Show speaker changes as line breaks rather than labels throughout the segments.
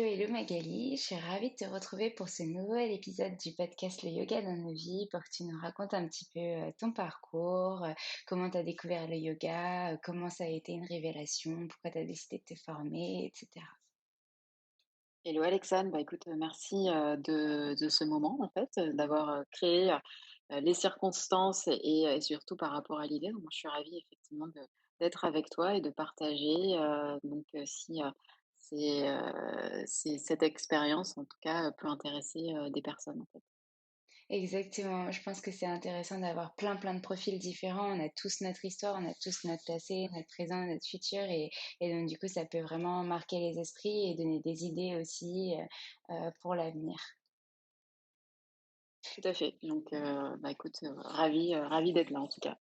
Hello, hello Magali, je suis ravie de te retrouver pour ce nouvel épisode du podcast Le Yoga dans nos vies pour que tu nous racontes un petit peu ton parcours, comment tu as découvert le yoga, comment ça a été une révélation, pourquoi tu as décidé de te former, etc.
Hello Alexandre, bah écoute, merci de ce moment en fait, d'avoir créé les circonstances et surtout par rapport à l'idée. Donc, moi, je suis ravie effectivement d'être avec toi et de partager. Donc, si cette expérience, en tout cas, peut intéresser des personnes en fait.
Exactement, je pense que c'est intéressant d'avoir plein de profils différents. On a tous notre histoire, on a tous notre passé, notre présent, notre futur et donc du coup ça peut vraiment marquer les esprits et donner des idées aussi pour l'avenir.
Tout à fait. Donc, bah écoute, ravie d'être là en tout cas.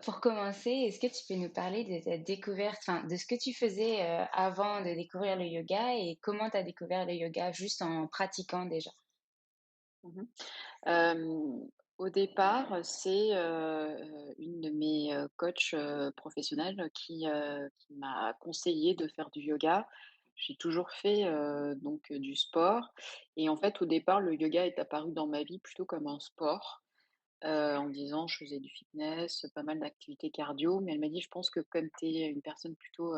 Pour commencer, est-ce que tu peux nous parler de ta découverte, enfin, de ce que tu faisais, avant de découvrir le yoga et comment tu as découvert le yoga juste en pratiquant déjà?
Mhm. Au départ, c'est, une de mes, coachs, professionnelles qui m'a conseillé de faire du yoga. J'ai toujours fait, donc, du sport et en fait, au départ, le yoga est apparu dans ma vie plutôt comme un sport, en me disant je faisais du fitness, pas mal d'activités cardio, mais elle m'a dit: «Je pense que comme tu es une personne plutôt,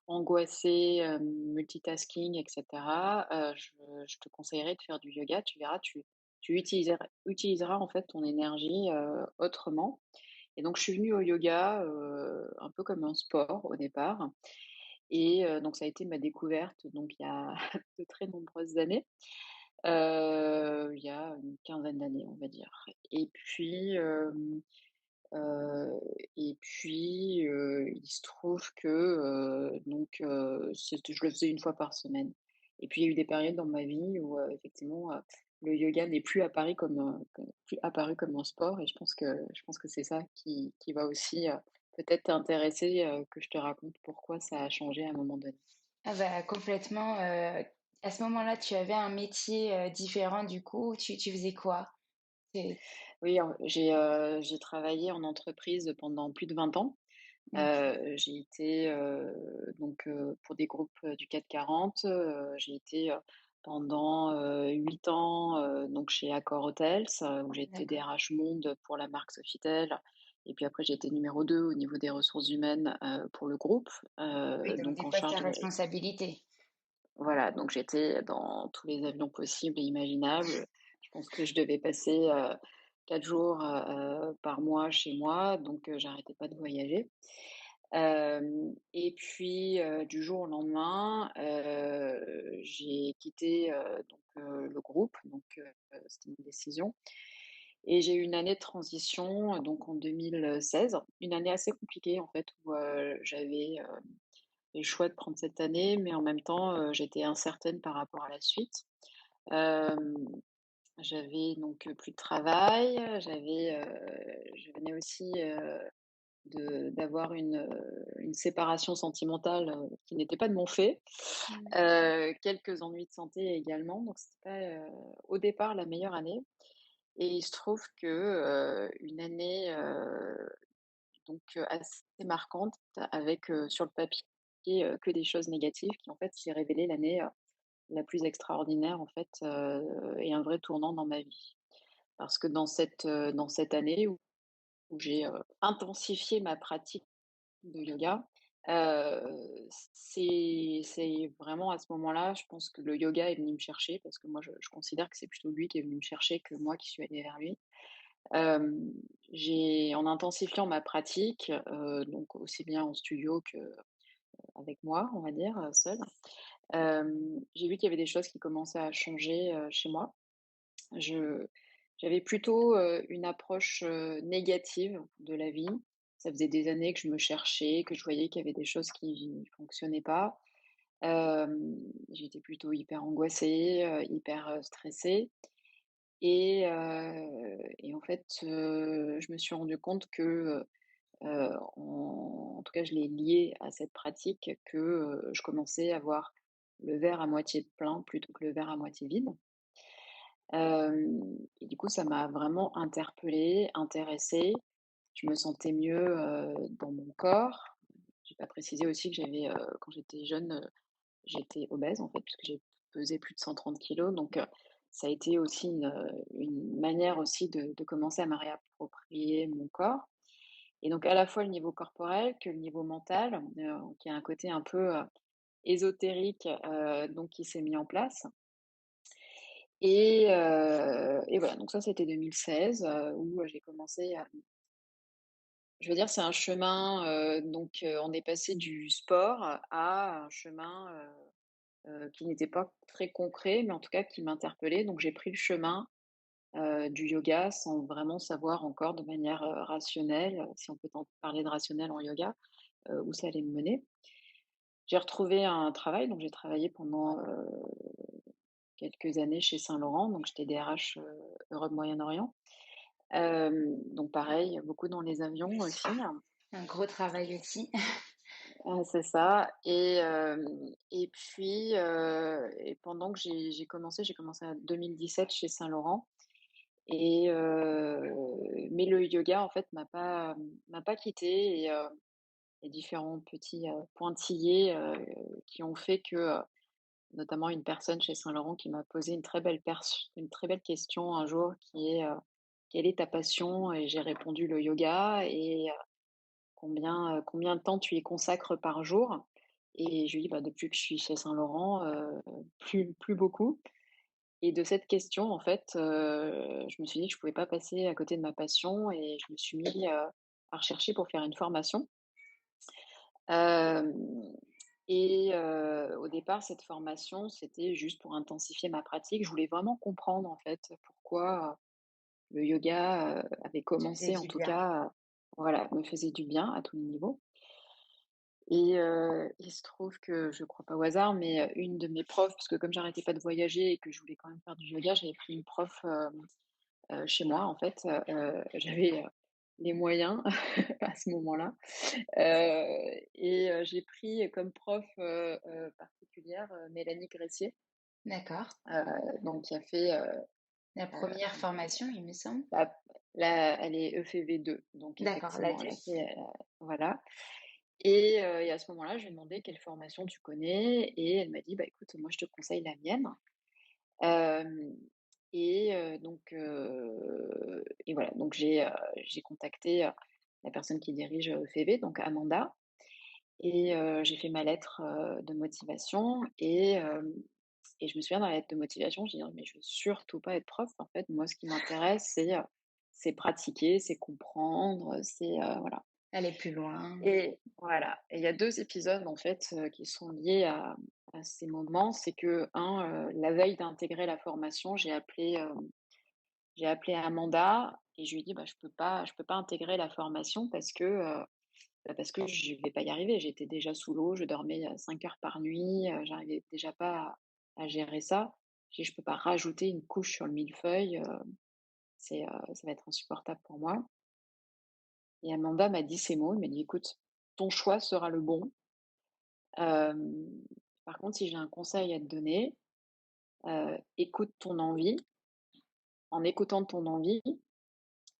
angoissée, multitasking et cetera, je te conseillerais de faire du yoga. Tu verras, tu utiliseras en fait ton énergie, autrement» et donc je suis venue au yoga, un peu comme un sport au départ et donc ça a été ma découverte donc il y a de très nombreuses années. Il y a une quinzaine d'années, on va dire et puis, il se trouve que, c'était je le faisais une fois par semaine et puis il y a eu des périodes dans ma vie où, effectivement, le yoga n'est plus apparu comme un sport et je pense que c'est ça qui va aussi, peut-être t'intéresser, que je te raconte pourquoi ça a changé à un moment donné.
Ah bah, complètement, à ce moment-là, tu avais un métier, différent du coup, tu faisais quoi? C'est
Oui, j'ai travaillé en entreprise pendant plus de 20 ans.
OK,
J'ai été, pour des groupes, du CAC 40, j'ai été, pendant, 8 ans, donc chez Accor Hotels, où j'étais
d'accord.
DRH Monde pour la marque Sofitel et puis après j'ai été numéro 2 au niveau des ressources humaines, pour le groupe,
Oui, donc
donc
des
en
postes à
charge
responsabilité.
voilà, donc j'étais dans tous les avions possibles et imaginables. Je pense que je devais passer, 4 jours, par mois chez moi, donc j'arrêtais pas de voyager. Hem et puis, du jour au lendemain, j'ai quitté, le groupe, c'était une décision et j'ai eu une année de transition, donc en 2016. Une année assez compliquée en fait où, j'avais, fait le choix de prendre cette année, mais en même temps, j'étais incertaine par rapport à la suite. Hem, j'avais donc, plus de travail, je venais aussi, de d'avoir une séparation sentimentale, qui n'était pas de mon fait.
Mmh.
Quelques ennuis de santé également, donc c'était pas, au départ la meilleure année et il se trouve que, une année, assez marquante avec, sur le papier, que des choses négatives qui en fait s'est révélée l'année, la plus extraordinaire en fait, et un vrai tournant dans ma vie. Parce que dans cette année où j'ai, intensifié ma pratique de yoga, c'est vraiment à ce moment-là, je pense que le yoga est venu me chercher parce que moi je considère que c'est plutôt lui qui est venu me chercher que moi qui suis allée vers lui. Hem, j'ai en intensifiant ma pratique, donc aussi bien en studio qu'avec moi, on va dire, seule, j'ai vu qu'il y avait des choses qui commençaient à changer, chez moi. Je J'avais plutôt, une approche, négative de la vie. Ça faisait des années que je me cherchais, que je voyais qu'il y avait des choses qui ne fonctionnaient pas. J'étais plutôt hyper angoissée, hyper, stressée et en fait, je me suis rendu compte que, en tout cas, je l'ai lié à cette pratique que, je commençais à voir le verre à moitié plein plutôt que le verre à moitié vide. Et du coup, ça m'a vraiment interpellée, intéressée. Je me sentais mieux, dans mon corps. J'ai pas précisé aussi que j'avais, quand j'étais jeune, j'étais obèse, en fait, puisque j'ai pesé plus de 130 kilos. Donc ça a été aussi une manière aussi de commencer à me réapproprier mon corps. Et donc à la fois le niveau corporel que le niveau mental, qui a un côté un peu, ésotérique, donc qui s'est mis en place. Et voilà, donc ça c'était 2016, où j'ai commencé à, je veux dire, c'est un chemin, donc on est passé du sport à un chemin, qui n'était pas très concret, mais en tout cas qui m'interpellait. Donc j'ai pris le chemin, du yoga sans vraiment savoir encore de manière, rationnelle, si on peut parler de rationnel en yoga, où ça allait me mener. J'ai retrouvé un travail, donc j'ai travaillé pendant, quelques années chez Saint-Laurent, donc j'étais DRH, Europe Moyen-Orient. Donc pareil, beaucoup dans les avions aussi.
Un gros travail aussi.
C'est ça. Et puis, et pendant que j'ai commencé en 2017 chez Saint-Laurent. Mais le yoga en fait m'a pas quittée. Et différents petits, pointillés, qui ont fait que, notamment une personne chez Saint-Laurent qui m'a posé une très belle question un jour qui est, «Quelle est ta passion?» Et j'ai répondu: «Le yoga». Et «Combien de temps tu y consacres par jour?» Et je lui ai dit: «Bah, depuis que je suis chez Saint-Laurent, plus beaucoup». Et de cette question, en fait, je me suis dit que je pouvais pas passer à côté de ma passion et je me suis mis, à rechercher pour faire une formation. Hem Au départ, cette formation, c'était juste pour intensifier ma pratique. Je voulais vraiment comprendre, en fait, pourquoi, le yoga, avait
Te faisait
commencé, en
du
tout
bien.
cas, voilà, me faisait du bien à tous les niveaux. Il se trouve que, je crois pas au hasard, mais, une de mes profs, parce que comme j'arrêtais pas de voyager et que je voulais quand même faire du yoga, j'avais pris une prof, chez moi, en fait. J'avais, les moyens à ce moment-là. J'ai pris comme prof, particulière, Mélanie Gressier,
D'accord.
donc qui a fait,
La première formation, il me semble?
bah, là, elle est EFEV2, donc
D'accord, la
effectivement,
2.
elle a fait, voilà. Et à ce moment-là, je lui ai demandé: «Quelle formation tu connais?» Et elle m'a dit: «Bah, écoute, moi, je te conseille la mienne». Hem et voilà, donc j'ai contacté, la personne qui dirige, EFEV, donc Amanda. J'ai fait ma lettre, de motivation. Et je me souviens dans la lettre de motivation, j'ai dit: «Mais je veux surtout pas être prof, en fait. Moi, ce qui m'intéresse, c'est pratiquer, c'est comprendre, voilà».
Aller plus loin.
Et voilà, et il y a 2 épisodes, en fait, qui sont liés à ces moments. C'est que la veille d'intégrer la formation, j'ai appelé Amanda et je lui ai dit: «Bah, je peux pas intégrer la formation parce que je vais pas y arriver». J'étais déjà sous l'eau, je dormais, 5 heures par nuit, j'arrivais déjà pas à gérer ça. J'ai dit: «Je peux pas rajouter une couche sur le millefeuille, ça va être insupportable pour moi». Et Amanda m'a dit ces mots, elle m'a dit: «Écoute, ton choix sera le bon. Hem, Par contre, si j'ai un conseil à te donner, écoute ton envie. En écoutant ton envie,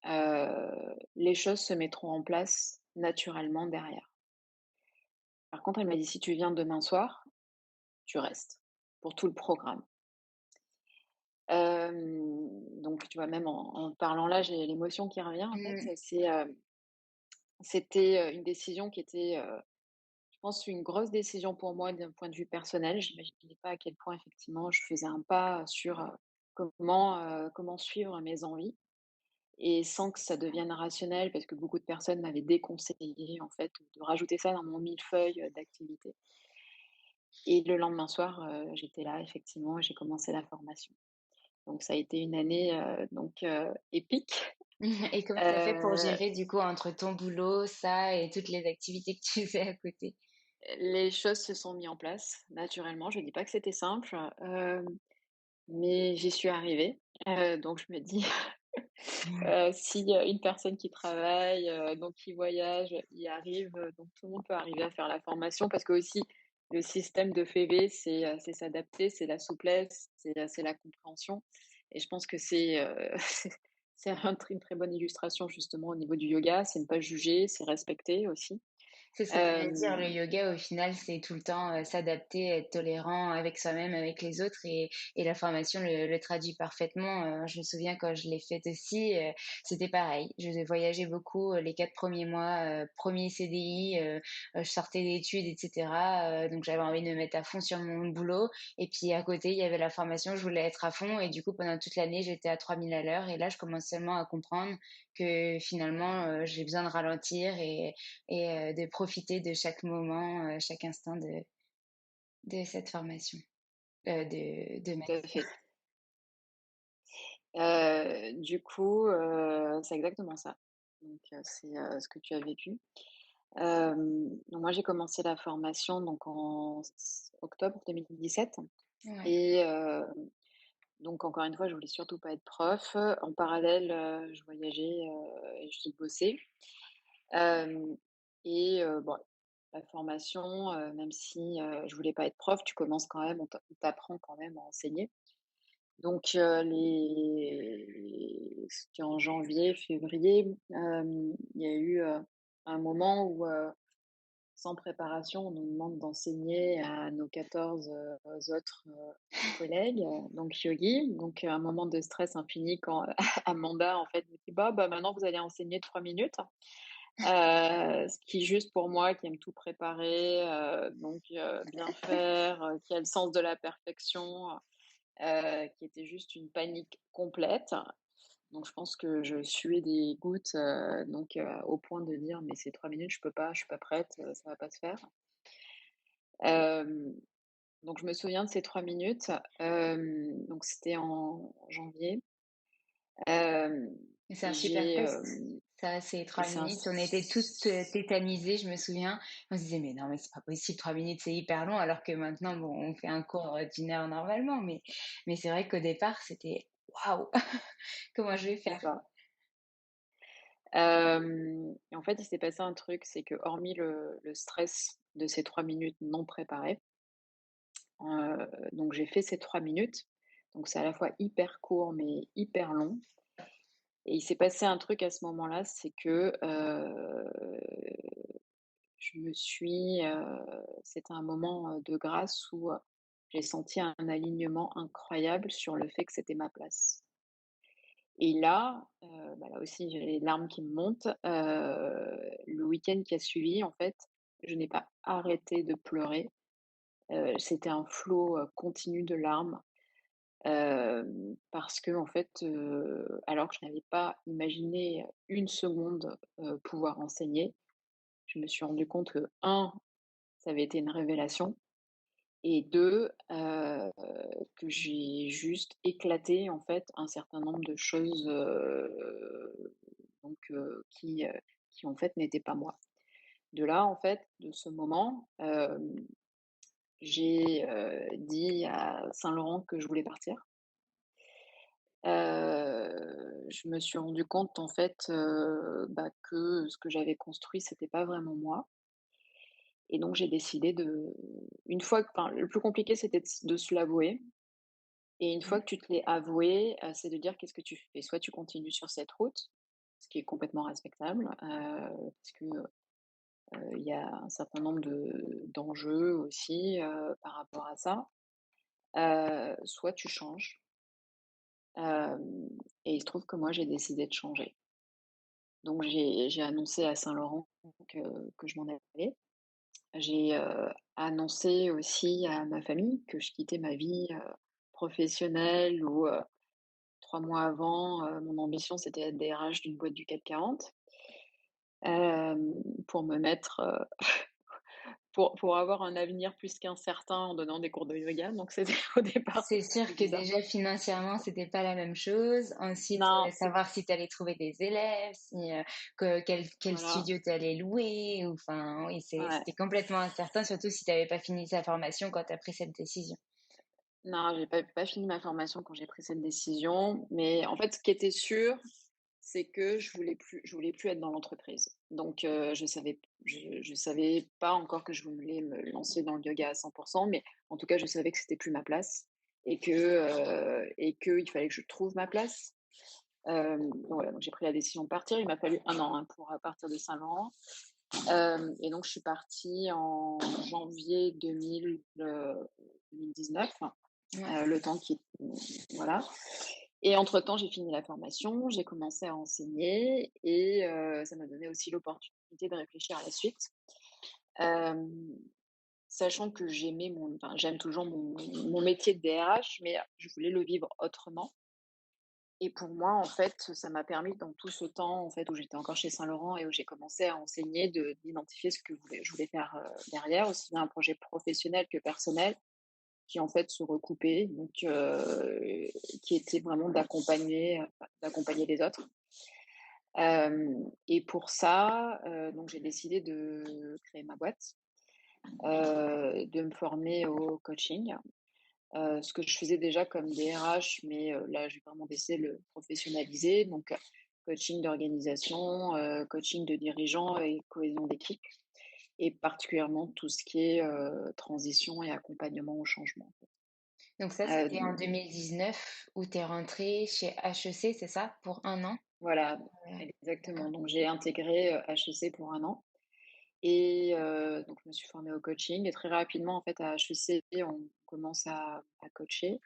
les choses se mettront en place naturellement derrière. Par contre», elle m'a dit: «Si tu viens demain soir, tu restes pour tout le programme». Donc tu vois, même en parlant là, j'ai l'émotion qui revient en fait.
Mmh.
C'était, une décision qui était, je pense, une grosse décision pour moi d'un point de vue personnel. J'imaginais pas à quel point effectivement je faisais un pas sur, comment suivre mes envies et sans que ça devienne rationnel, parce que beaucoup de personnes m'avaient déconseillé en fait de rajouter ça dans mon millefeuille, d'activités. Et le lendemain soir, j'étais là effectivement et j'ai commencé la formation. Donc ça a été une année, épique.
Et comment tu as fait pour
Heu,
gérer du coup entre ton boulot, ça et toutes les activités que tu fais à côté?
les choses se sont mis en place naturellement. Je dis pas que c'était simple, mais j'y suis arrivée. Donc je me dis, si, une personne qui travaille, donc qui voyage, y arrive, donc tout le monde peut arriver à faire la formation. Parce que aussi le système de FEV, c'est s'adapter, c'est la souplesse, c'est la compréhension. Et je pense que c'est une très bonne illustration justement au niveau du yoga. C'est ne pas juger, c'est respecter aussi.
C'est ce que j'allais dire, le
Hem,
yoga au final, c'est tout le temps, s'adapter, être tolérant avec soi-même, avec les autres et la formation le traduit parfaitement. Je me souviens quand je l'ai faite aussi, c'était pareil. Je voyageais beaucoup, les 4 premiers mois, 1er CDI, je sortais d'études et cetera, donc j'avais envie de me mettre à fond sur mon boulot et puis à côté, il y avait la formation, je voulais être à fond et du coup pendant toute l'année, j'étais à 3000 à l'heure et là, je commence seulement à comprendre que finalement, j'ai besoin de ralentir et de profiter de chaque moment, chaque instant de cette formation, de ma
Tout à
vie.
fait. Du coup, c'est exactement ça. Donc, c'est, ce que tu as vécu. Donc moi, j'ai commencé la formation donc en octobre 2017
Ouais,
et donc encore une fois, je voulais surtout pas être prof. En parallèle, je voyageais, et je bossais. Hem et bon, la formation, même si, je voulais pas être prof, tu commences quand même, on t'apprend quand même à enseigner. Donc c'était en janvier, février, il y a eu, un moment où, sans préparation, on nous demande d'enseigner à nos 14 autres, collègues, donc yogis. Donc un moment de stress infini quand Amanda, en fait, me dit: bah, maintenant vous allez enseigner 3 minutes». Ce qui juste pour moi qui aime tout préparer, donc bien faire, qui a le sens de la perfection, qui était juste une panique complète. Donc je pense que je suais des gouttes, donc au point de dire: «Mais ces 3 minutes, je peux pas, je suis pas prête, ça va pas se faire». Hem, donc je me souviens de ces 3 minutes, donc c'était en janvier. Hem
mais c'est un
et
super
j'ai,
test. Ça, c'est
et
3
c'est un
minutes. On était toutes, tétanisées, je me souviens. On se disait: «Mais non, mais c'est pas possible, 3 minutes, c'est hyper long», alors que maintenant, bon, on fait un cours, d'1 heure normalement, mais c'est vrai qu'au départ, c'était: «Waouh! Comment je vais
c'est
faire?»
ça. Et en fait, il s'est passé un truc, c'est que hormis le stress de ces 3 minutes non préparées, donc j'ai fait ces 3 minutes, donc c'est à la fois hyper court mais hyper long et il s'est passé un truc à ce moment-là, c'est que, je me suis, c'était un moment, de grâce où, j'ai senti un alignement incroyable sur le fait que c'était ma place et là, bah, là aussi j'ai les larmes qui me montent, le week-end qui a suivi, en fait, je n'ai pas arrêté de pleurer, c'était un flot, continu de larmes. Parce que en fait, alors que je n'avais pas imaginé une seconde, pouvoir enseigner, je me suis rendu compte que un, ça avait été une révélation et 2, que j'ai juste éclaté en fait un certain nombre de choses, donc qui en fait n'étaient pas moi. De là, en fait, de ce moment, j'ai, dit à Saint-Laurent que je voulais partir. Je me suis rendu compte en fait, bah, que ce que j'avais construit, c'était pas vraiment moi et donc j'ai décidé de une fois que enfin, le plus compliqué, c'était de se l'avouer et une fois
Mmh.
que tu te l'es avoué, c'est de dire qu'est-ce que tu fais. Soit tu continues sur cette route, ce qui est complètement respectable, parce que, il y a un certain nombre d'enjeux aussi, par rapport à ça, soit tu changes, hem et il se trouve que moi, j'ai décidé de changer. Donc j'ai annoncé à Saint-Laurent que je m'en allais. J'ai, annoncé aussi à ma famille que je quittais ma vie, professionnelle où, 3 mois avant, mon ambition c'était être DRH d'une boîte du CAC 40, pour me mettre, pour avoir un avenir plus qu'incertain en donnant des cours de yoga. Donc c'était au départ,
C'est
c'était un peu
sûr que
bizarre.
déjà financièrement, c'était pas la même chose. Ensuite,
Non,
savoir si tu allais trouver des élèves, si, que quel
voilà,
studio tu allais louer ou enfin, oui,
ouais.
c'était complètement incertain, surtout si tu avais pas fini sa formation quand tu as pris cette décision.
Non, j'ai pas fini ma formation quand j'ai pris cette décision, mais en fait, ce qui était sûr, c'est que je voulais plus être dans l'entreprise. Donc je savais pas encore que je voulais me lancer dans le yoga à 100, mais en tout cas, je savais que c'était plus ma place et qu'il fallait que je trouve ma place. Donc voilà, donc j'ai pris la décision de partir. Il m'a fallu 1 an, hein, pour, partir de Saint-Laurent. Et donc je suis partie en janvier 2019,
Ouais.
le temps qui voilà. Et entre-temps, j'ai fini la formation, j'ai commencé à enseigner et ça m'a donné aussi l'opportunité de réfléchir à la suite. Hem, Sachant que j'aime toujours mon métier de DRH, mais je voulais le vivre autrement. Et pour moi, en fait, ça m'a permis dans tout ce temps, en fait, où j'étais encore chez Saint-Laurent et où j'ai commencé à enseigner, d'identifier ce que je voulais faire, derrière, aussi bien un projet professionnel que personnel, qui en fait se recoupaient, donc qui était vraiment d'accompagner les autres. Et pour ça, donc j'ai décidé de créer ma boîte, de me former au coaching. Ce que je faisais déjà comme DRH, mais là, j'ai vraiment décidé de le professionnaliser. Donc, coaching d'organisation, coaching de dirigeants et cohésion d'équipe, et particulièrement tout ce qui est transition et accompagnement au changement, en fait.
Donc ça, c'était en 2019 où tu es rentrée chez HEC, c'est ça? Pour un an?
Voilà,
D'accord.
exactement. Donc, j'ai intégré HEC pour un an. Et donc, je me suis formée au coaching. Et très rapidement, en fait, à HEC, on commence à coacher.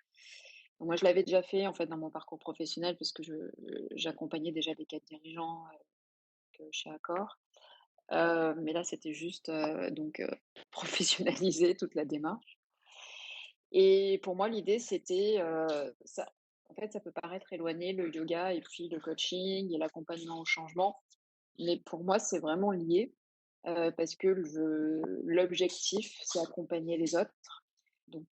Donc moi, je l'avais déjà fait, en fait, dans mon parcours professionnel parce que j'accompagnais déjà des cadres dirigeants, chez Accor. Mais là, c'était juste, professionnaliser toute la démarche. Et pour moi, l'idée, c'était, ça en fait, ça peut paraître éloigné, le yoga et puis le coaching et l'accompagnement au changement, mais pour moi, c'est vraiment lié, parce que l'objectif, c'est accompagner les autres. Donc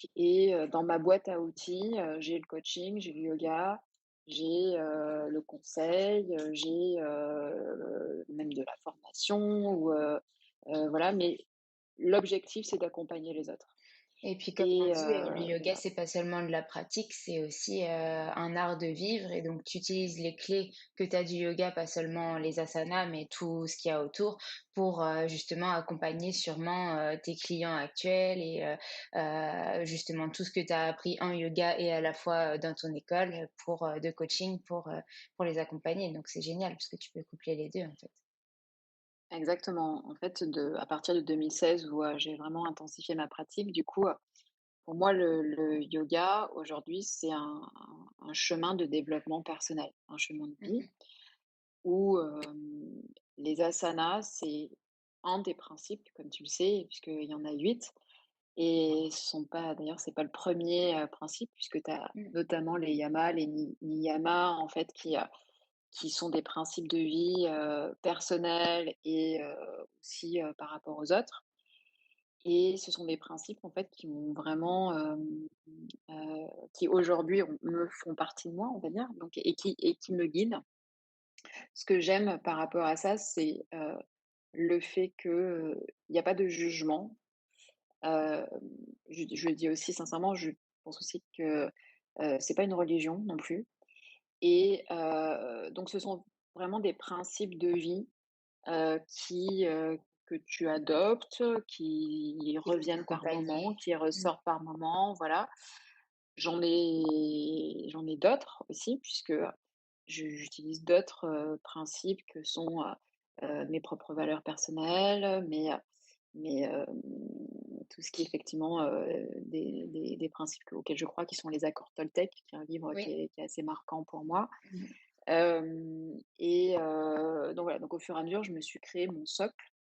dans ma boîte à outils, j'ai le coaching, j'ai le yoga, j'ai, le conseil, j'ai, même de la formation ou, voilà, mais l'objectif, c'est d'accompagner les autres.
Et puis comme on
Et
dit, le yoga, c'est pas seulement de la pratique, c'est aussi, un art de vivre et donc tu utilises les clés que tu as du yoga, pas seulement les asanas, mais tout ce qu'il y a autour pour, justement accompagner sûrement, tes clients actuels et justement tout ce que tu as appris en yoga et à la fois, dans ton école pour, de coaching pour les accompagner. Donc c'est génial parce que tu peux coupler les 2 en fait.
exactement. En fait, à partir de 2016 où, j'ai vraiment intensifié ma pratique, du coup, pour moi, le yoga, aujourd'hui, c'est un chemin de développement personnel, un chemin de vie
Mmh.
où, les asanas, c'est un des principes, comme tu le sais, puisqu'il y en a 8. Et ce sont pas d'ailleurs, c'est pas le premier principe puisque tu as
Mmh.
notamment les yamas, les niyamas, en fait, qui sont des principes de vie, personnels et aussi, par rapport aux autres. Et ce sont des principes, en fait, qui m'ont vraiment, qui aujourd'hui me font partie de moi, on va dire, donc et qui me guident. Ce que j'aime par rapport à ça, c'est, le fait que, il y a pas de jugement. Hem, je le dis aussi sincèrement, je pense aussi que, c'est pas une religion non plus. Et donc ce sont vraiment des principes de vie, que tu adoptes, qui
Qui vont
reviennent par
t'accompagner.
moments, qui
Mmh.
ressortent par moments, voilà. J'en ai d'autres aussi puisque j'utilise d'autres, principes que sont, mes propres valeurs personnelles, tout ce qui est effectivement, des principes auxquels je crois, qui sont les accords Toltec, qui est un livre
Oui.
qui est assez marquant pour moi.
Mmh.
Et donc voilà, donc au fur et à mesure, je me suis créé mon socle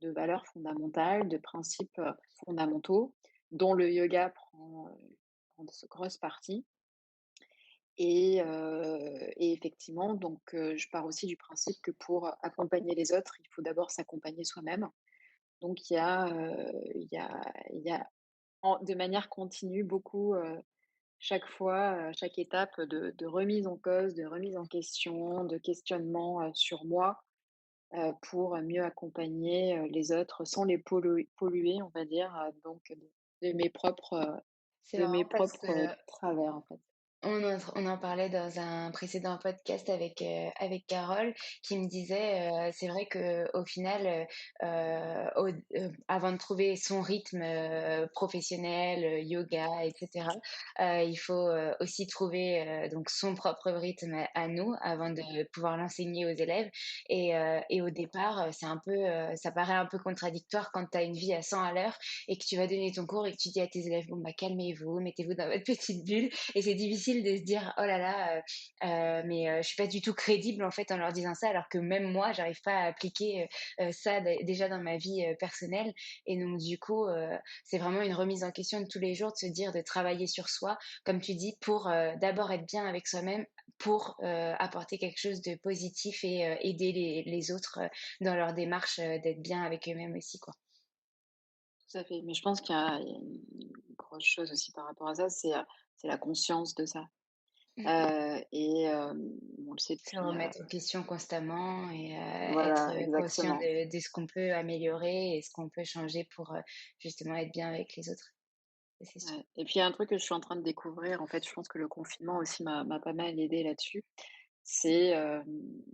de valeurs fondamentales, de principes, fondamentaux, dont le yoga prend de grosse partie. Et effectivement, donc je pars aussi du principe que pour accompagner les autres, il faut d'abord s'accompagner soi-même. Donc il y a de manière continue beaucoup, chaque fois, chaque étape de remise en cause, de remise en question, de questionnement, sur moi, pour mieux accompagner, les autres sans les polluer, on va dire, donc de mes propres,
C'est marrant parce que
travers, en fait.
On en parlait dans un précédent podcast avec Carole qui me disait, c'est vrai qu'au final, avant de trouver son rythme, professionnel, yoga et cetera, il faut, aussi trouver, donc son propre rythme à nous avant de pouvoir l'enseigner aux élèves et au départ, c'est un peu, ça paraît un peu contradictoire quand tu as une vie à 100 à l'heure et que tu vas donner ton cours et que tu dis à tes élèves: «Bon, bah, calmez-vous, mettez-vous dans votre petite bulle» et c'est difficile de se dire: «Oh là là, mais je suis pas du tout crédible en fait en leur disant ça», alors que même moi j'arrive pas à appliquer, ça déjà dans ma vie, personnelle et donc du coup, c'est vraiment une remise en question de tous les jours de se dire de travailler sur soi, comme tu dis, pour, d'abord être bien avec soi-même, pour, apporter quelque chose de positif et aider les autres, dans leur démarche, d'être bien avec eux-mêmes aussi, quoi.
Tout à fait, mais je pense qu'il y a une grosse chose aussi par rapport à ça, c'est la conscience de ça.
Mmh.
On le sait
Se
depuis,
remettre en question constamment et être,
voilà,
conscient
exactement.
de ce qu'on peut améliorer et ce qu'on peut changer pour, justement être bien avec les autres. Ça, c'est sûr.
Ouais et puis il y a un truc que je suis en train de découvrir, en fait, je pense que le confinement aussi m'a pas mal aidée là-dessus. C'est,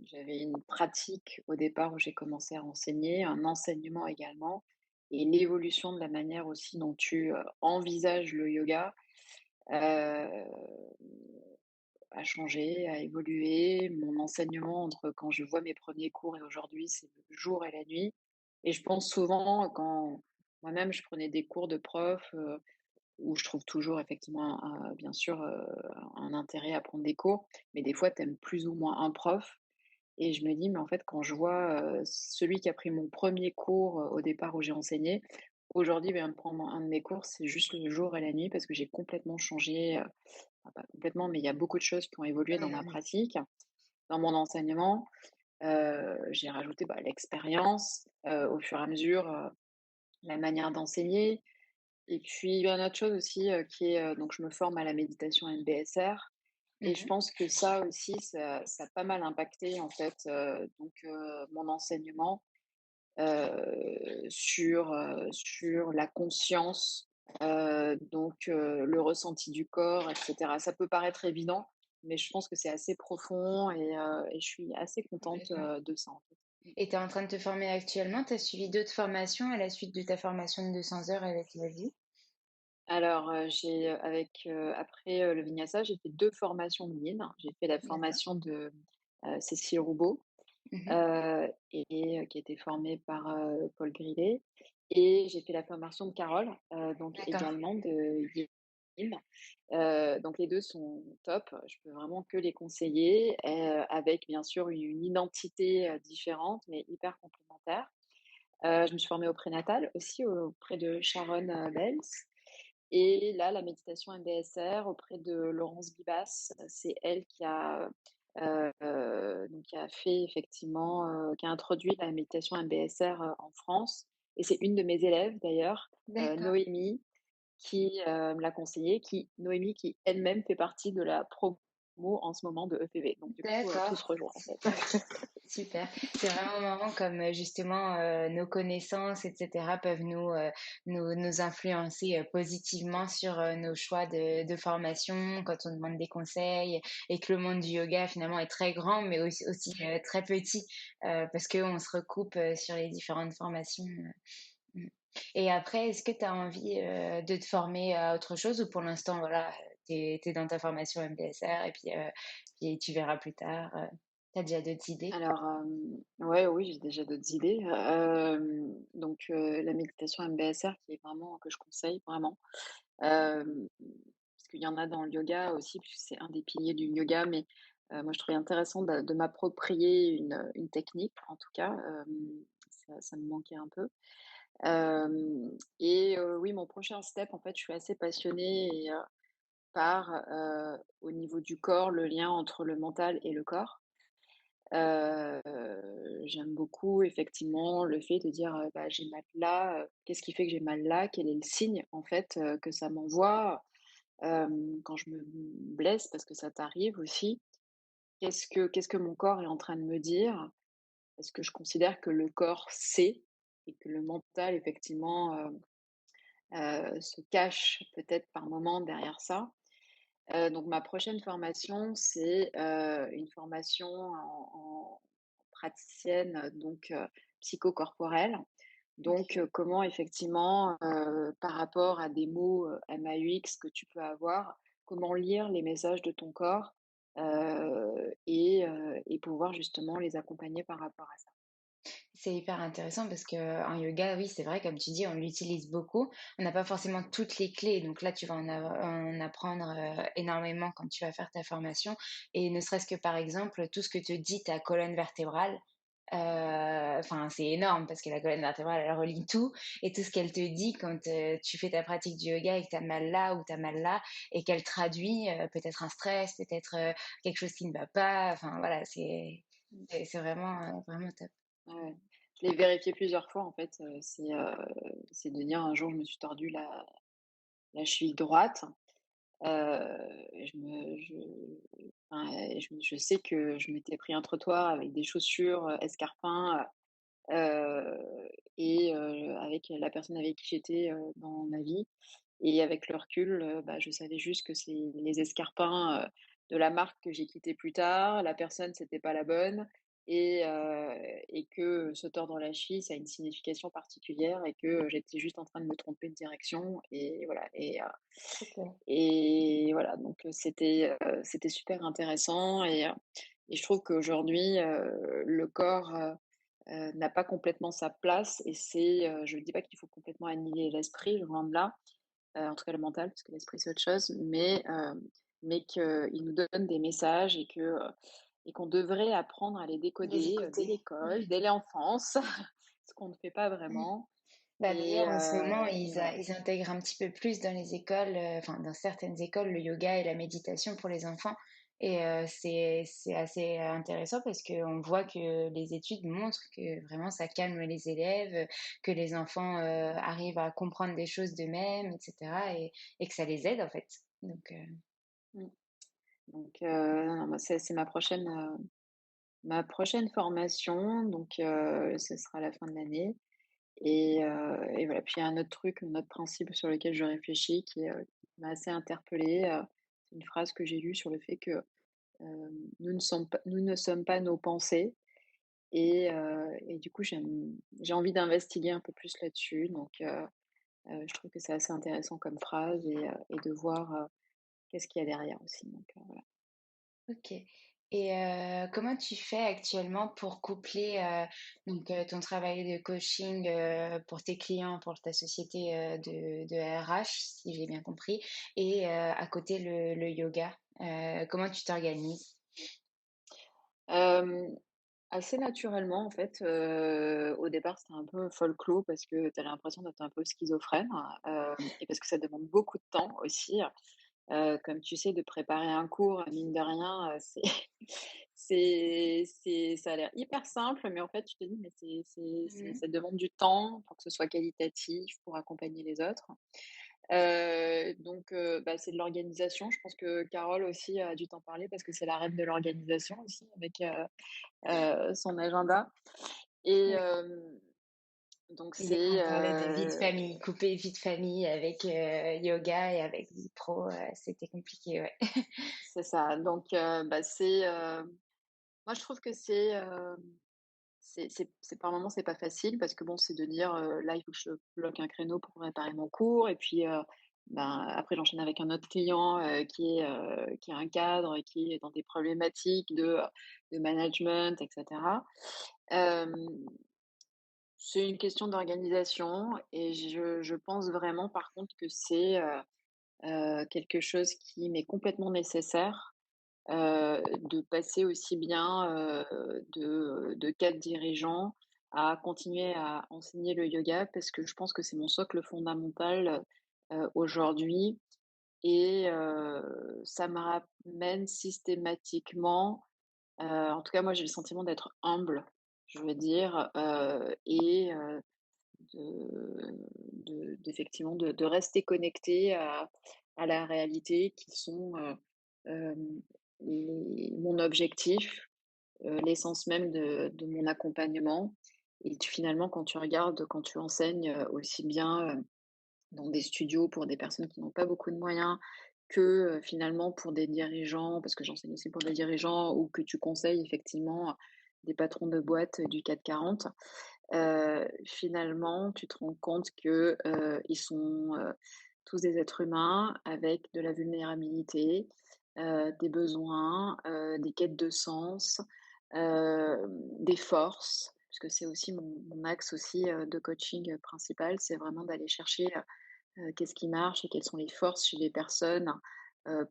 j'avais une pratique au départ où j'ai commencé à enseigner, un enseignement également et l'évolution de la manière aussi dont tu, envisages le yoga, heu, a changé, a évolué. Mon enseignement entre quand je vois mes premiers cours et aujourd'hui, c'est le jour et la nuit et je pense souvent quand moi-même je prenais des cours de prof, où je trouve toujours effectivement bien sûr, un intérêt à prendre des cours, mais des fois tu aimes plus ou moins un prof et je me dis: «Mais en fait, quand je vois, celui qui a pris mon premier cours, au départ où j'ai enseigné, aujourd'hui vient de prendre un de mes cours, c'est juste le jour et la nuit parce que j'ai complètement changé, enfin pas complètement, mais il y a beaucoup de choses qui ont évolué dans ma
Mmh.
pratique, dans mon enseignement». J'ai rajouté, bah, l'expérience, au fur et à mesure, la manière d'enseigner et puis il y a une autre chose aussi, qui est, donc je me forme à la méditation MBSR et je
Mmh.
pense que ça aussi, ça a pas mal impacté en fait, mon enseignement, sur la conscience, le ressenti du corps et cetera. Ça peut paraître évident, mais je pense que c'est assez profond et je suis assez contente,
Complètement.
de ça, en fait.
Et tu es en train de te former actuellement? Tu as suivi d'autres formations à la suite de ta formation de 200 heures avec la vie?
Alors, après, le Vinyasa, j'ai fait 2 formations de guide. J'ai fait la
D'accord.
formation de, Cécile Roubaud,
Mmh.
qui a été formée par, Paul Grillet et j'ai fait la formation de Carole, donc
D'accord.
également de guide. Donc les 2 sont top. Je peux vraiment que les conseiller, avec bien sûr une identité, différente mais hyper complémentaire. Je me suis formée au prénatal aussi auprès de Sharon, Belz et là, la méditation MBSR auprès de Laurence Bibas, c'est elle qui a fait effectivement, qui a introduit la méditation MBSR, en France et c'est une de mes élèves d'ailleurs,
D'accord.
Noémie, qui, me l'a conseillé, Noémie qui elle-même fait partie de la promo en ce moment de EPV. Donc du coup, tout se
D'accord.
rejoint en fait.
Super. Super. C'est vraiment marrant comme, justement, nos connaissances et cetera peuvent nous influencer, positivement sur, nos choix de formation quand on demande des conseils et que le monde du yoga finalement est très grand mais aussi, très petit, parce qu'on se recoupe, sur les différentes formations, mmh. Et après, est-ce que tu as envie, de te former à autre chose ou pour l'instant, voilà, tu es dans ta formation MBSR et puis tu verras plus tard, tu as déjà d'autres idées?
Alors, ouais, oui, j'ai déjà d'autres idées. La méditation MBSR qui est vraiment que je conseille vraiment. Parce qu'il y en a dans le yoga aussi, puisque c'est un des piliers du yoga, mais moi je trouvais intéressant de m'approprier une technique, en tout cas, ça me manquait un peu. Oui, mon prochain step, en fait, je suis assez passionnée par, au niveau du corps, le lien entre le mental et le corps. Heu, J'aime beaucoup effectivement le fait de dire, bah, j'ai mal là, qu'est-ce qui fait que j'ai mal là? Quel est le signe en fait, que ça m'envoie? Quand je me blesse, parce que ça t'arrive aussi, qu'est-ce que mon corps est en train de me dire? Parce que je considère que le corps sait et que le mental effectivement, se cache peut-être par moment derrière ça. Donc ma prochaine formation, c'est, une formation en praticienne, donc psychocorporelle. Donc
OK.
comment effectivement, par rapport à des mots, MAUX que tu peux avoir, comment lire les messages de ton corps, et pouvoir justement les accompagner par rapport à ça.
C'est hyper intéressant parce qu'en yoga, oui, c'est vrai, comme tu dis, on l'utilise beaucoup. On n'a pas forcément toutes les clés, donc là, tu vas en apprendre, énormément quand tu vas faire ta formation et ne serait-ce que, par exemple, tout ce que te dit ta colonne vertébrale, enfin, c'est énorme parce que la colonne vertébrale, elle relie tout et tout ce qu'elle te dit quand, tu fais ta pratique du yoga et que tu as mal là ou tu as mal là et qu'elle traduit, peut-être un stress, peut-être, quelque chose qui ne va pas, enfin, voilà,
Mmh.
c'est vraiment, vraiment top.
Ouais, ouais. Je l'ai vérifié plusieurs fois en fait, c'est de dire un jour je me suis tordu la cheville droite. Je sais que je m'étais pris un trottoir avec des chaussures, escarpins, avec la personne avec qui j'étais, dans ma vie et avec le recul, bah, je savais juste que c'est les escarpins, de la marque que j'ai quitté plus tard. La personne, c'était pas la bonne et que se tordre la cheville, ça a une signification particulière et que j'étais juste en train de me tromper de direction et voilà
OK.
et voilà, donc c'était super intéressant et je trouve qu'aujourd'hui, le corps, n'a pas complètement sa place et je ne dis pas qu'il faut complètement annihiler l'esprit, loin de là, en tout cas le mental, parce que l'esprit c'est autre chose, mais qu'il nous donne des messages et qu'on devrait apprendre à les
Les
décoder, dès
écouter.
l'école, dès l'enfance, ce qu'on ne fait pas
Mmh.
vraiment
Bah, d'ailleurs, en ce moment,
et voilà.
ils intègrent un petit peu plus dans les écoles, enfin, dans certaines écoles, le yoga et la méditation pour les enfants et c'est assez intéressant parce qu'on voit que les études montrent que vraiment ça calme les élèves, que les enfants, arrivent à comprendre des choses d'eux-mêmes et cetera et que ça les aide, en fait. Donc
Mmh. Donc non, moi c'est ma prochaine formation, donc ce sera à la fin de l'année et voilà. Puis il y a un autre truc, un autre principe sur lequel je réfléchis qui m'a assez interpellée, c'est une phrase que j'ai lue sur le fait que, nous ne sommes pas nos pensées et du coup j'ai envie d'investiguer un peu plus là-dessus donc je trouve que c'est assez intéressant comme phrase et de voir, qu'est-ce qu'il y a derrière aussi donc voilà.
OK et comment tu fais actuellement pour coupler, donc ton travail de coaching, pour tes clients, pour ta société, de RH, si j'ai bien compris et à côté le yoga? Comment tu t'organises?
Hem Assez naturellement, en fait, au départ, c'était un peu folklore parce que tu as l'impression d'être un peu schizophrène, et parce que ça demande beaucoup de temps aussi. Comme tu sais, de préparer un cours, mine de rien, c'est ça a l'air hyper simple, mais en fait, tu te dis: «Mais
Mmh.
ça demande du temps pour que ce soit qualitatif, pour accompagner les autres». Bah, c'est de l'organisation. Je pense que Carole aussi a dû t'en parler parce que c'est la reine de l'organisation aussi avec, son agenda et
Oui.
donc
Hier, on parlait de vie de famille, couper vie de famille avec, yoga et avec vie pro, c'était compliqué, ouais.
c'est ça. Donc bah, moi je trouve que c'est par moments c'est pas facile parce que bon, c'est de dire, là il faut que je bloque un créneau pour préparer mon cours et puis, ben, après j'enchaîne avec un autre client, qui est un cadre et qui est dans des problématiques de management et cetera. Hem C'est une question d'organisation et je pense vraiment par contre que c'est, quelque chose qui m'est complètement nécessaire, de passer aussi bien, de cadre dirigeant à continuer à enseigner le yoga parce que je pense que c'est mon socle fondamental, aujourd'hui ça me ramène systématiquement, en tout cas moi j'ai le sentiment d'être humble, je veux dire, d'effectivement de rester connecté à la réalité qui sont, mon objectif, l'essence même de mon accompagnement finalement quand tu regardes, quand tu enseignes, aussi bien, dans des studios pour des personnes qui n'ont pas beaucoup de moyens que, finalement pour des dirigeants, parce que j'enseigne aussi pour des dirigeants ou que tu conseilles effectivement des patrons de boîtes du CAC 40, finalement tu te rends compte que, ils sont, tous des êtres humains avec de la vulnérabilité, des besoins, des quêtes de sens, des forces. Parce que c'est aussi mon axe aussi, de coaching, principal, c'est vraiment d'aller chercher, qu'est-ce qui marche et quelles sont les forces chez les personnes,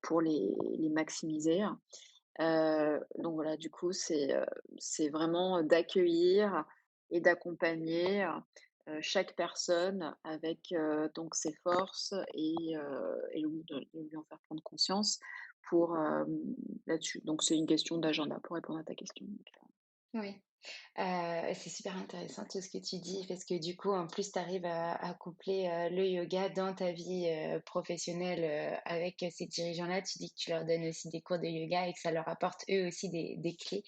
pour les maximiser. Donc voilà, du coup, c'est vraiment d'accueillir et d'accompagner, chaque personne avec, donc ses forces et oui, de lui en faire prendre conscience pour, là-dessus. Donc c'est une question d'agenda pour répondre à ta question, donc.
Oui. C'est super intéressant tout ce que tu dis parce que du coup, en plus, tu arrives à coupler, le yoga dans ta vie, professionnelle, avec, ces dirigeants-là. Tu dis que tu leur donnes aussi des cours de yoga et que ça leur apporte eux aussi des clés.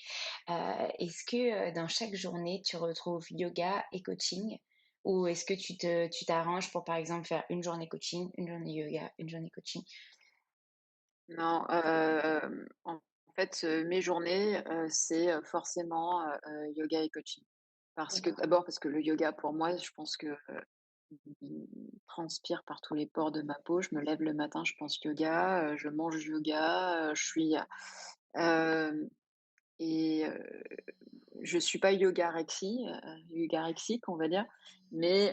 Est-ce que, dans chaque journée, tu retrouves yoga et coaching? Ou est-ce que tu t'arranges pour, par exemple, faire une journée coaching, une journée yoga, une journée coaching?
Non, en fait, mes journées, c'est, forcément, yoga et coaching. Parce que
D'accord.
d'abord, parce que le yoga pour moi, je pense que, il transpire par tous les pores de ma peau. Je me lève le matin, je pense yoga, je mange yoga, je suis, hem et je suis pas yogarexique, on va dire, mais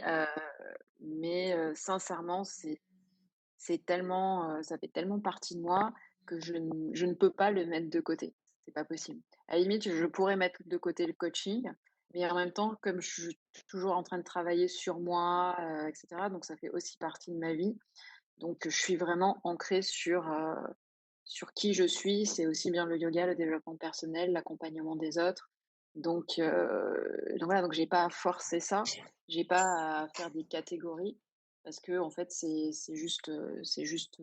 sincèrement, c'est tellement, ça fait tellement partie de moi que je ne peux pas le mettre de côté. C'est pas possible. À la limite, je pourrais mettre de côté le coaching, mais en même temps, comme je suis toujours en train de travailler sur moi, et cetera, donc ça fait aussi partie de ma vie. Donc je suis vraiment ancrée sur qui je suis. C'est aussi bien le yoga, le développement personnel, l'accompagnement des autres. Donc voilà, donc j'ai pas à forcer ça, j'ai pas à faire des catégories parce que en fait, c'est juste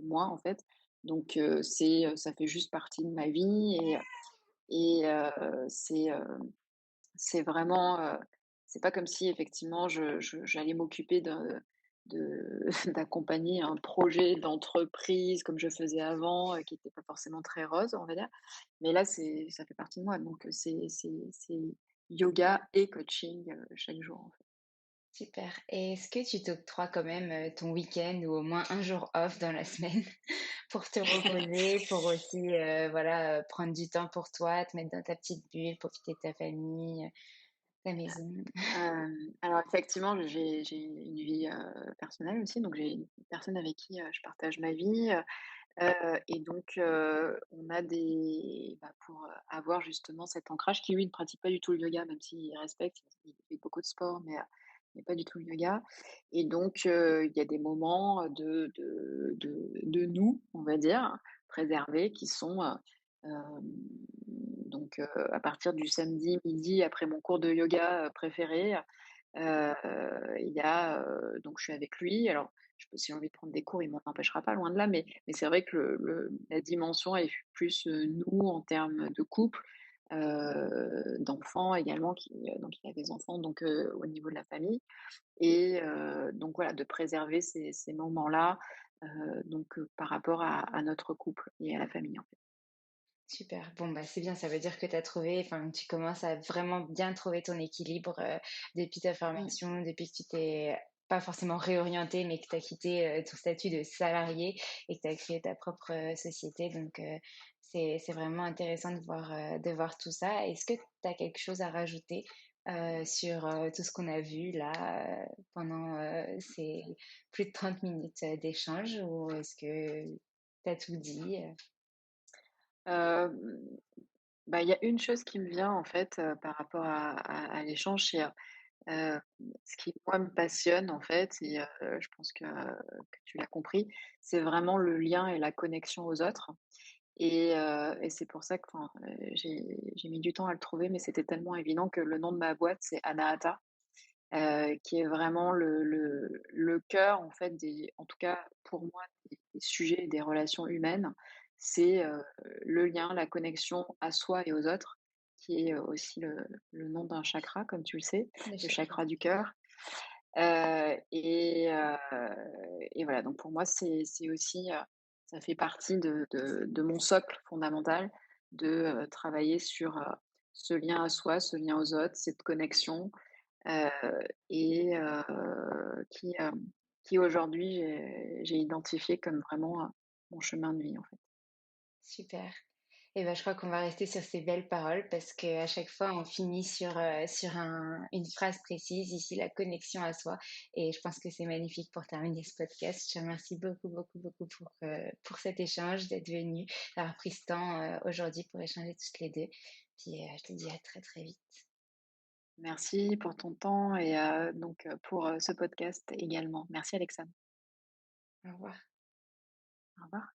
moi, en fait. Donc ça fait juste partie de ma vie et c'est vraiment, c'est pas comme si effectivement j'allais m'occuper de d'accompagner un projet d'entreprise comme je faisais avant, qui était pas forcément très rose, on va dire. Mais là, ça fait partie de moi, donc c'est yoga et coaching, chaque jour, en fait.
Super, et est-ce que tu t'octroies quand même, ton week-end ou au moins un jour off dans la semaine pour te reposer, pour aussi, voilà, prendre du temps pour toi, te mettre dans ta petite bulle, profiter de ta famille, ta maison?
Alors effectivement, j'ai une vie, personnelle aussi, donc j'ai une personne avec qui, je partage ma vie, et donc on a pour, avoir justement cet ancrage qui lui ne pratique pas du tout le yoga, même s'il respecte, il fait beaucoup de sport, mais pas du tout le yoga et donc il y a des moments, de nous, on va dire, préservés qui sont, hem, donc à partir du samedi midi après mon cours de yoga, préféré, heu, il y a, donc je suis avec lui. Alors je peux si j'ai envie de prendre des cours, il m'en empêchera pas, loin de là, mais c'est vrai que la dimension est plus, nous en termes de couple, d'enfants également donc il a des enfants, donc au niveau de la famille et donc voilà, de préserver ces moments-là, donc par rapport à notre couple et à la famille, en fait.
Super, bon, bah, c'est bien, ça veut dire que tu as trouvé enfin, tu commences à vraiment bien trouver ton équilibre, depuis ta
Mmh.
formation, depuis que tu t'es pas forcément réorientée, mais que tu as quitté, ton statut de salarié et que tu as créé ta propre, société donc c'est vraiment intéressant de voir tout ça. Est-ce que tu as quelque chose à rajouter, sur, tout ce qu'on a vu là, pendant, ces plus de 30 minutes, d'échange ou est-ce que tu as tout dit,
Hem, il y a une chose qui me vient en fait, par rapport à l'échange, c'est, ce qui moi me passionne en fait et je pense que tu l'as compris, c'est vraiment le lien et la connexion aux autres et c'est pour ça que enfin, j'ai mis du temps à le trouver, mais c'était tellement évident que le nom de ma boîte, c'est Anahata, qui est vraiment le cœur en fait des en tout cas pour moi des sujets des relations humaines. C'est, le lien, la connexion à soi et aux autres, qui est, aussi le nom d'un chakra comme tu le sais,
les
le
chakras?
chakra du cœur. Et voilà, donc pour moi, c'est aussi, ça fait partie de mon socle fondamental de, travailler sur, ce lien à soi, ce lien aux autres, cette connexion, heu et qui aujourd'hui j'ai identifié comme vraiment, mon chemin de vie, en fait.
Super. Et ben, je crois qu'on va rester sur ces belles paroles parce qu'à chaque fois, on finit sur une phrase précise, ici la connexion à soi. Et je pense que c'est magnifique pour terminer ce podcast. Je te remercie beaucoup, beaucoup, beaucoup pour cet échange, d'être venu, d'avoir pris ce temps aujourd'hui pour échanger toutes les deux. Puis je te dis à très, très vite.
Merci pour ton temps et donc pour, ce podcast également. Merci Alexandre.
Au revoir.
Au revoir.